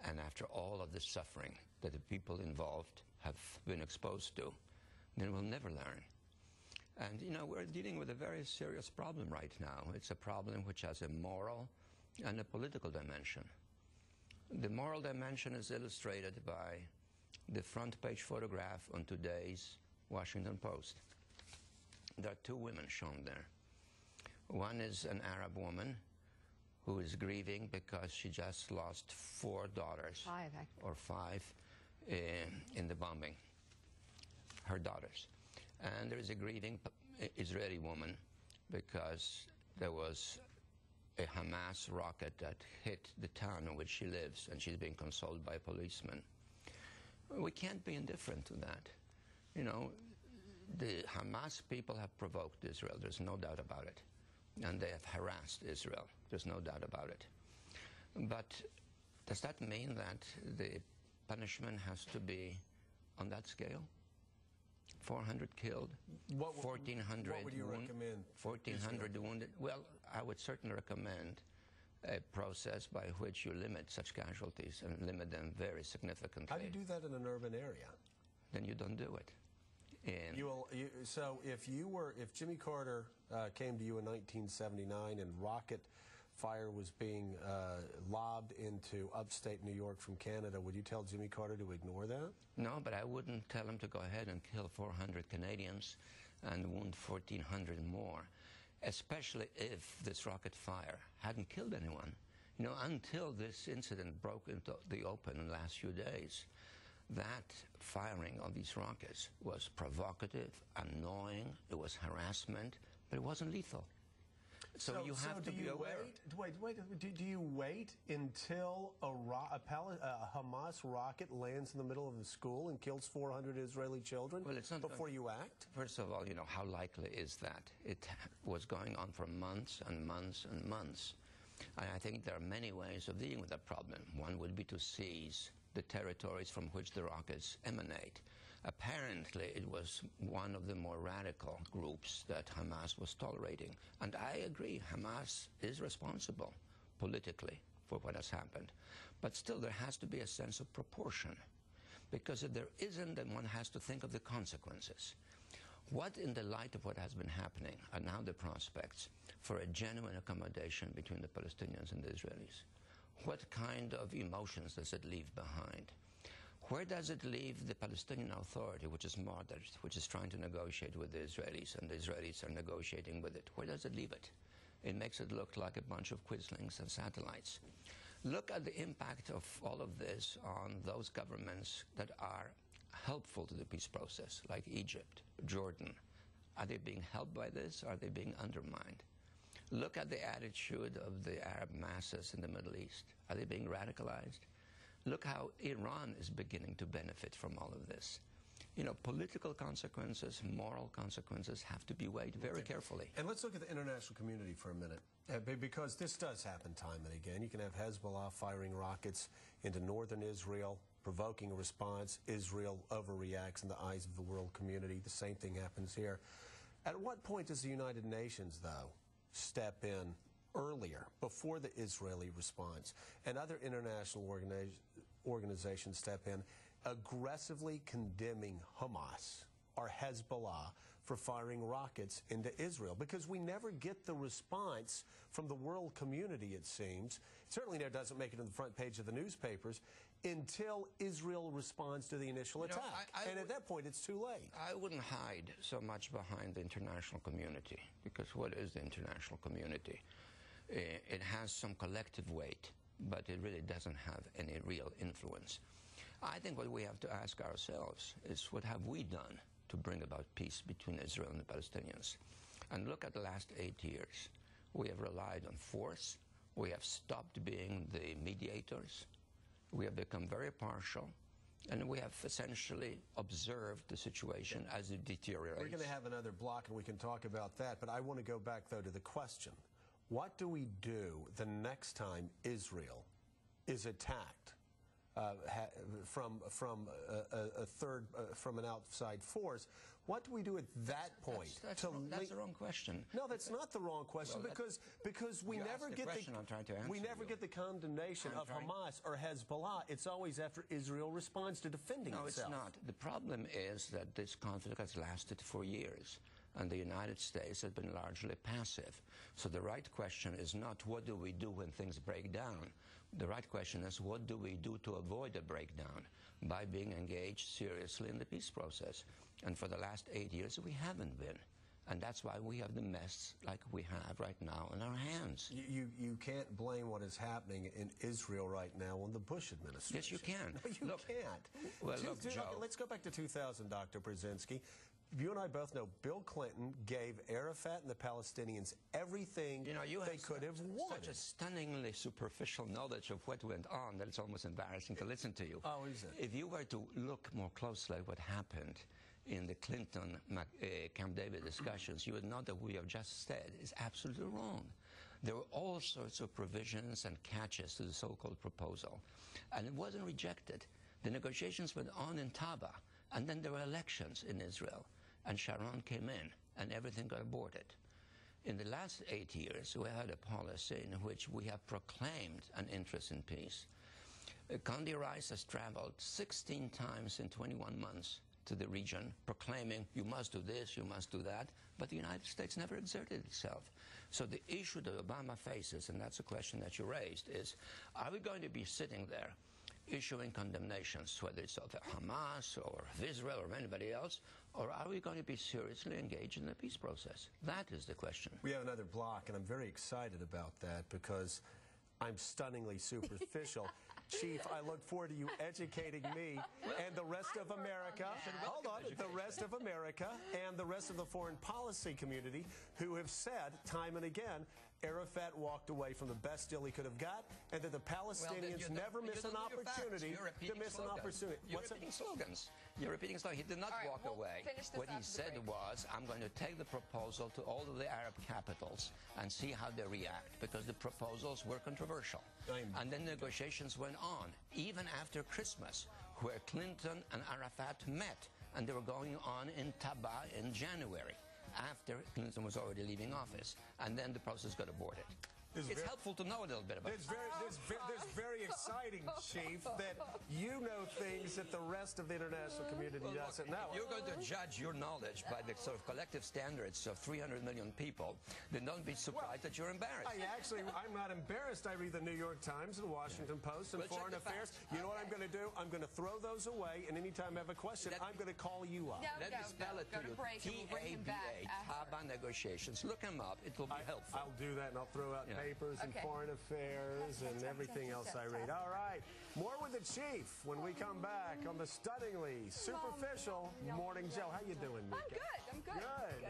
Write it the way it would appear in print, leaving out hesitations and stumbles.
and after all of the suffering that the people involved have been exposed to, then we'll never learn. And, you know, we're dealing with a very serious problem right now. It's a problem which has a moral and a political dimension. The moral dimension is illustrated by the front page photograph on today's Washington Post. There are two women shown there. One is an Arab woman who is grieving because she just lost 4 daughters. 5, actually. Or 5 in the bombing. Her daughters. And there is a grieving Israeli woman because there was a Hamas rocket that hit the town in which she lives, and she's being consoled by a policeman. We can't be indifferent to that. You know, the Hamas people have provoked Israel, there's no doubt about it. And they have harassed Israel, there's no doubt about it. But does that mean that the punishment has to be on that scale? 400 killed, 1,400 what would you recommend? 1,400 wounded. Well, I would certainly recommend a process by which you limit such casualties and limit them very significantly. How do you do that in an urban area? Then you don't do it. So if Jimmy Carter came to you in 1979 and rocket fire was being lobbed into upstate New York from Canada, would you tell Jimmy Carter to ignore that? No, but I wouldn't tell him to go ahead and kill 400 Canadians and wound 1,400 more, especially if this rocket fire hadn't killed anyone. You know, until this incident broke into the open in the last few days, that firing of these rockets was provocative, annoying, it was harassment, but it wasn't lethal. So you have to be aware. Do you wait until a Hamas rocket lands in the middle of the school and kills 400 Israeli children before you act? First of all, you know, how likely is that? It was going on for months and months and months. And I think there are many ways of dealing with that problem. One would be to seize the territories from which the rockets emanate. Apparently, it was one of the more radical groups that Hamas was tolerating. And I agree, Hamas is responsible politically for what has happened. But still, there has to be a sense of proportion. Because if there isn't, then one has to think of the consequences. What, in the light of what has been happening, are now the prospects for a genuine accommodation between the Palestinians and the Israelis? What kind of emotions does it leave behind? Where does it leave the Palestinian Authority, which is moderate, which is trying to negotiate with the Israelis, and the Israelis are negotiating with it? Where does it leave it? It makes it look like a bunch of quislings and satellites. Look at the impact of all of this on those governments that are helpful to the peace process, like Egypt, Jordan. Are they being helped by this? Are they being undermined? Look at the attitude of the Arab masses in the Middle East. Are they being radicalized? Look how Iran is beginning to benefit from all of this. You know, political consequences, moral consequences have to be weighed very carefully. And let's look at the international community for a minute, because this does happen time and again. You can have Hezbollah firing rockets into northern Israel, provoking a response. Israel overreacts in the eyes of the world community. The same thing happens here. At what point does the United Nations, though, step in earlier, before the Israeli response, and other international organizations step in, aggressively condemning Hamas or Hezbollah for firing rockets into Israel? Because we never get the response from the world community, it seems. It certainly doesn't make it to the front page of the newspapers until Israel responds to the initial attack. And at that point, it's too late. I wouldn't hide so much behind the international community, because what is the international community? It has some collective weight, but it really doesn't have any real influence. I think what we have to ask ourselves is, what have we done to bring about peace between Israel and the Palestinians? And look at the last 8 years. We have relied on force. We have stopped being the mediators. We have become very partial. And we have essentially observed the situation as it deteriorates. We're going to have another block, and we can talk about that. But I want to go back, though, to the question. What do we do the next time Israel is attacked from an outside force? What do we do at that point? That's the wrong question. No, that's not the wrong question, well, because we never get the condemnation of Hamas or Hezbollah. It's always after Israel responds to defending itself. No, it's not. The problem is that this conflict has lasted for years, and the United States has been largely passive. So the right question is not what do we do when things break down. The right question is what do we do to avoid a breakdown by being engaged seriously in the peace process. And for the last 8 years, we haven't been. And that's why we have the mess like we have right now in our hands. You can't blame what is happening in Israel right now on the Bush administration. Yes, you can. No, you can't. Well, look, Joe. Okay, let's go back to 2000, Dr. Brzezinski. You and I both know Bill Clinton gave Arafat and the Palestinians everything they could have wanted. Such a stunningly superficial knowledge of what went on that it's almost embarrassing to listen to you. Oh, is it? If you were to look more closely at what happened in the Clinton Camp David discussions, you would know that what we have just said is absolutely wrong. There were all sorts of provisions and catches to the so-called proposal, and it wasn't rejected. The negotiations went on in Taba, and then there were elections in Israel, and Sharon came in, and everything got aborted. In the last 8 years, we had a policy in which we have proclaimed an interest in peace. Condi Rice has traveled 16 times in 21 months to the region, proclaiming, you must do this, you must do that, but the United States never exerted itself. So the issue that Obama faces, and that's a question that you raised, is, are we going to be sitting there issuing condemnations, whether it's of Hamas or of Israel or anybody else, or are we going to be seriously engaged in the peace process? That is the question. We have another block, and I'm very excited about that because I'm stunningly superficial. Chief, I look forward to you educating me and the rest of America, the rest of America and the rest of the foreign policy community who have said time and again, Arafat walked away from the best deal he could have got, and that the Palestinians never miss an opportunity to miss an opportunity. You're repeating slogans. You're repeating slogans. He did not walk away. What he said was, I'm going to take the proposal to all of the Arab capitals and see how they react, because the proposals were controversial. And then negotiations went on, even after Christmas, where Clinton and Arafat met, and they were going on in Taba in January, after Clinton was already leaving office, and then the process got aborted. It's helpful to know a little bit about it. It's very exciting, Chief, that you know things that the rest of the international community doesn't know. If you're going to judge your knowledge by the sort of collective standards of 300 million people, then don't be surprised that you're embarrassed. I'm not embarrassed. I read the New York Times and Washington Post and Foreign Affairs. You know what I'm going to do? I'm going to throw those away, and anytime I have a question, I'm going to call you up. Let me spell it to you. T-A-B-A, Taba negotiations. Look them up. It will be helpful. I'll do that, and I'll throw out papers and Foreign Affairs and everything else I read. All right, more with the Chief when we come back on the stunningly superficial Morning Joe. How you doing, Mika? I'm good.